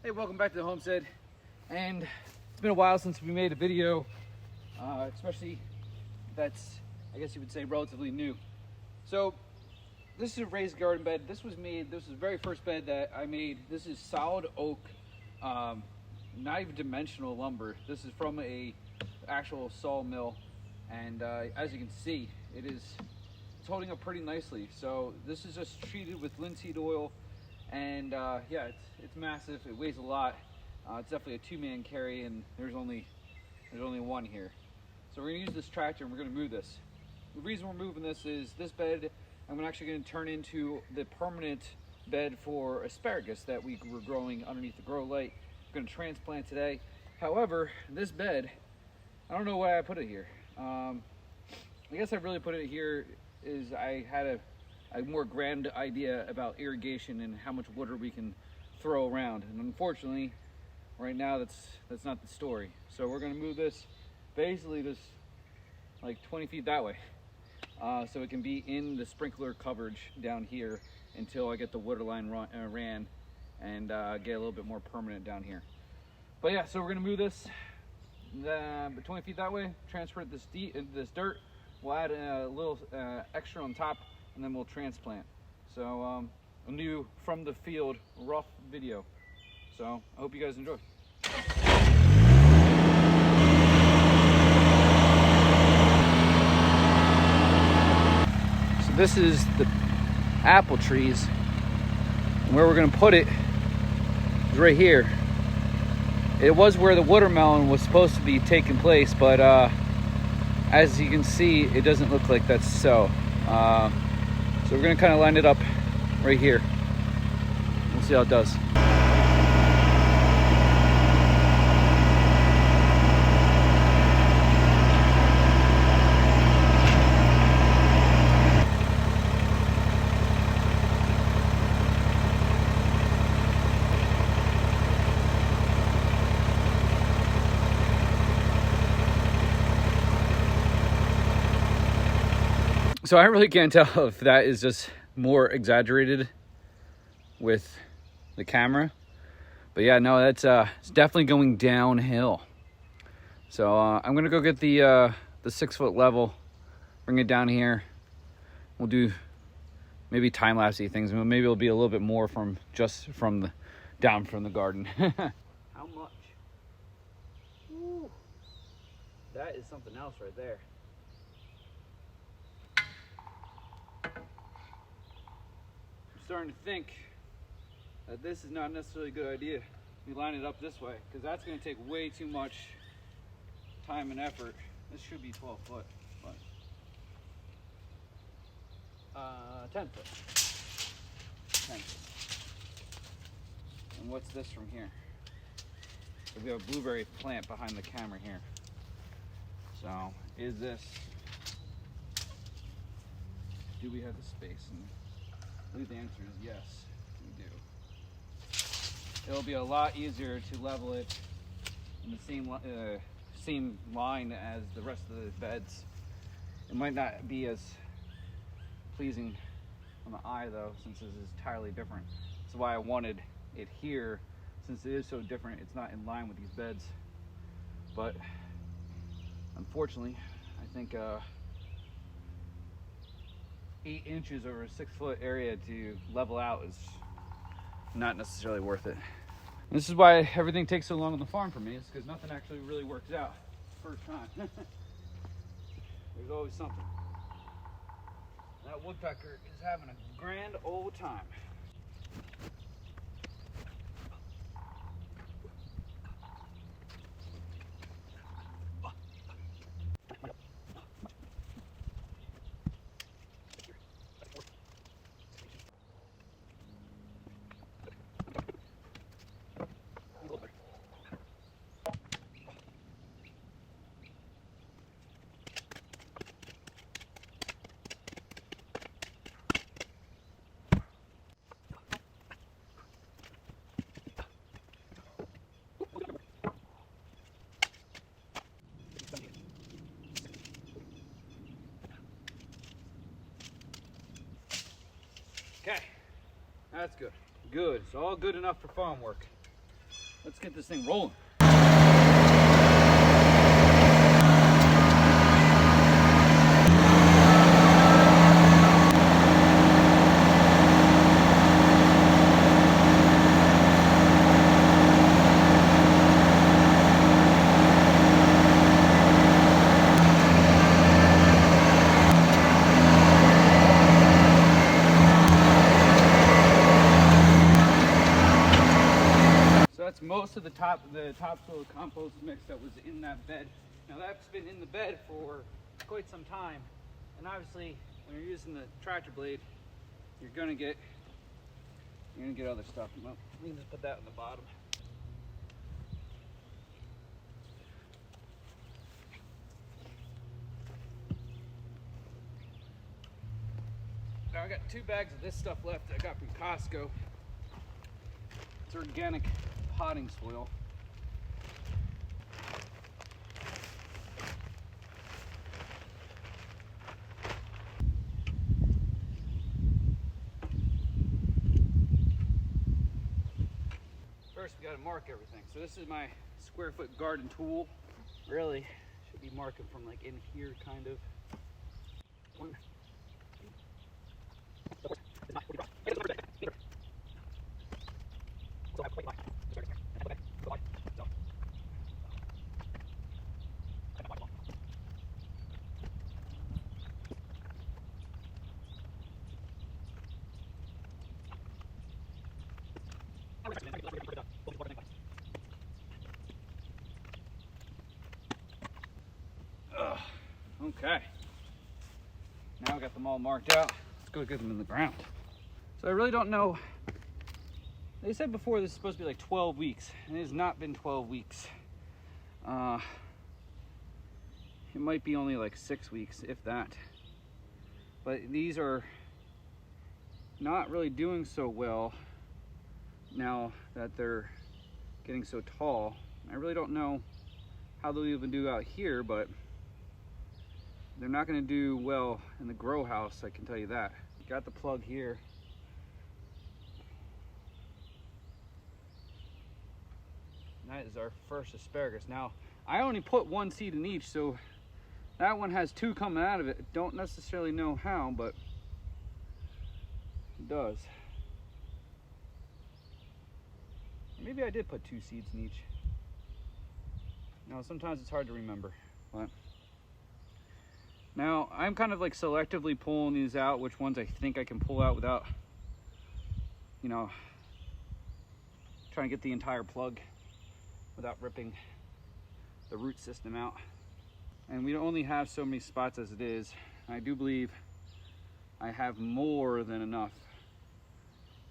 Hey, welcome back to the homestead. And it's been a while since we made a video, especially that's, I guess you would say, relatively new. So this is a raised garden bed. This was the very first bed that I made. This is solid oak, not even dimensional lumber. This is from a actual sawmill, and as you can see, it's holding up pretty nicely. So this is just treated with linseed oil, and yeah, it's massive. It weighs a lot. It's definitely a two-man carry, and there's only one here. So we're gonna use this tractor and we're gonna move this. The reason we're moving this is this bed I'm actually gonna turn into the permanent bed for asparagus that we were growing underneath the grow light. We're gonna transplant today. However, this bed, I don't know why I put it here. I guess I really put it here is I had a more grand idea about irrigation and how much water we can throw around, and unfortunately right now that's not the story. So we're going to move this basically just like 20 feet that way, so it can be in the sprinkler coverage down here until I get the water line ran and get a little bit more permanent down here. But yeah, so we're going to move this 20 feet that way, transfer this dirt. We'll add a little extra on top, and then we'll transplant. So a new from the field rough video. So I hope you guys enjoy. So this is the apple trees, and where we're gonna put it is right here. It was where the watermelon was supposed to be taking place, but as you can see, it doesn't look like that's so. So we're gonna kind of line it up right here. We'll see how it does. So I really can't tell if that is just more exaggerated with the camera, but yeah, no, that's it's definitely going downhill. So I'm gonna go get the 6 foot level, bring it down here. We'll do maybe time-lapsey things. Maybe it'll be a little bit more from down from the garden. How much? Ooh, that is something else right there. Starting to think that this is not necessarily a good idea. We line it up this way, because that's going to take way too much time and effort. This should be 12 foot, but 10 foot. 10 foot. And what's this from here? So we have a blueberry plant behind the camera here. So is this? Do we have the space? And I believe the answer is yes, we do. It'll be a lot easier to level it in the same line as the rest of the beds. It might not be as pleasing on the eye though, since this is entirely different. That's why I wanted it here, since it is so different. It's not in line with these beds. But unfortunately, I think 8 inches over a 6 foot area to level out is not necessarily worth it. And this is why everything takes so long on the farm for me. It's because nothing actually really works out first time. There's always something. That woodpecker is having a grand old time. Okay, that's good. Good. It's all good enough for farm work. let's get this thing rolling. That's most of the topsoil compost mix that was in that bed. Now that's been in the bed for quite some time, and obviously when you're using the tractor blade, you're gonna get other stuff. Well, we can just put that in the bottom. Now I got 2 bags of this stuff left that I got from Costco. It's organic potting soil. First we got to mark everything. So this is my square foot garden tool. Really should be marking from like in here kind of. Okay. Now I got them all marked out. Let's go get them in the ground. So I really don't know. They said before this is supposed to be like 12 weeks, and it has not been 12 weeks. It might be only like 6 weeks, if that. But these are not really doing so well now that they're getting so tall. I really don't know how they'll even do out here, but they're not going to do well in the grow house, I can tell you that. Got the plug here. That is our first asparagus. Now, I only put 1 seed in each, so that one has 2 coming out of it. Don't necessarily know how, but it does. Maybe I did put 2 seeds in each. Now, sometimes it's hard to remember, but now I'm kind of like selectively pulling these out, which ones I think I can pull out without, you know, trying to get the entire plug without ripping the root system out. And we only have so many spots as it is. I do believe I have more than enough.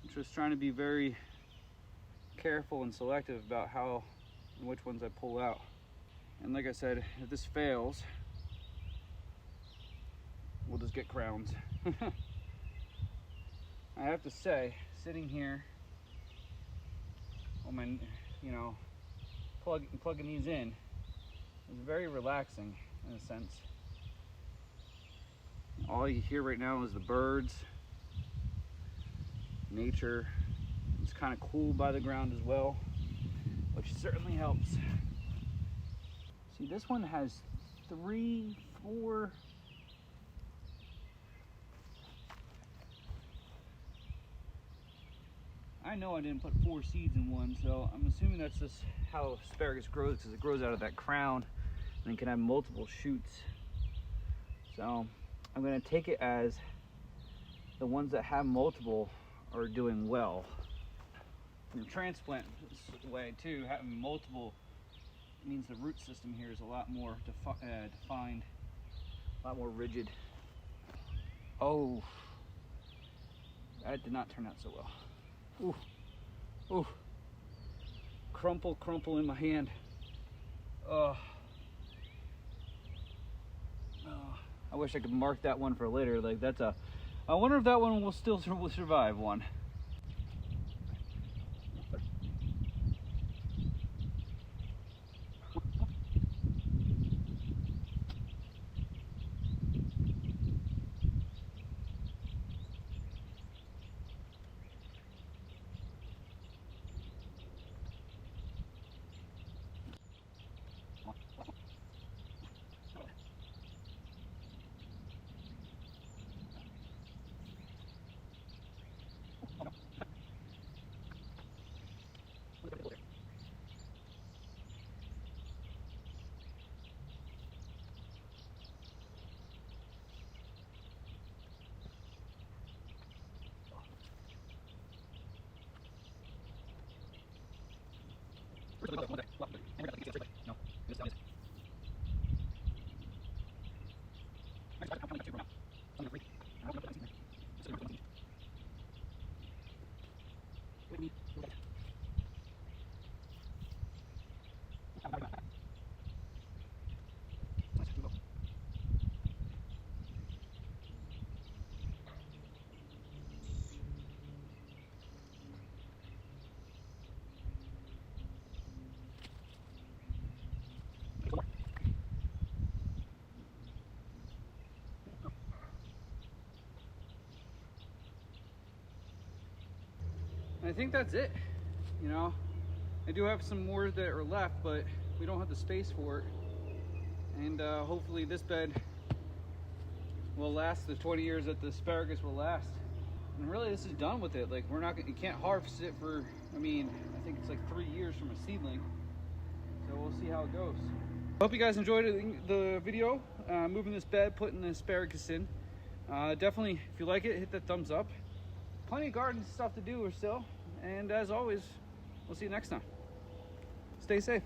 I'm just trying to be very careful and selective about how and which ones I pull out. And like I said, if this fails, we'll just get crowns. I have to say, sitting here on my, you know, plugging these in is very relaxing in a sense. All you hear right now is the birds, nature. It's kind of cool by the ground as well, which certainly helps. See, this one has 3, 4, I know I didn't put 4 seeds in one, so I'm assuming that's just how asparagus grows, because it grows out of that crown and it can have multiple shoots. So I'm going to take it as the ones that have multiple are doing well. From transplant way too, having multiple means the root system here is a lot more defined, a lot more rigid. Oh, that did not turn out so well. Ooh, ooh, crumple in my hand. Oh, I wish I could mark that one for later. Like that's a, I wonder if that one will still survive one. I think that's it. You know, I do have some more that are left, but we don't have the space for it. And hopefully this bed will last the 20 years that the asparagus will last. And really, this is done with it. Like, we're not, you can't harvest it for, I mean, I think it's like 3 years from a seedling. So we'll see how it goes. Hope you guys enjoyed the video, moving this bed, putting the asparagus in. Definitely, if you like it, hit that thumbs up. Plenty of garden stuff to do still. And as always, we'll see you next time. Stay safe.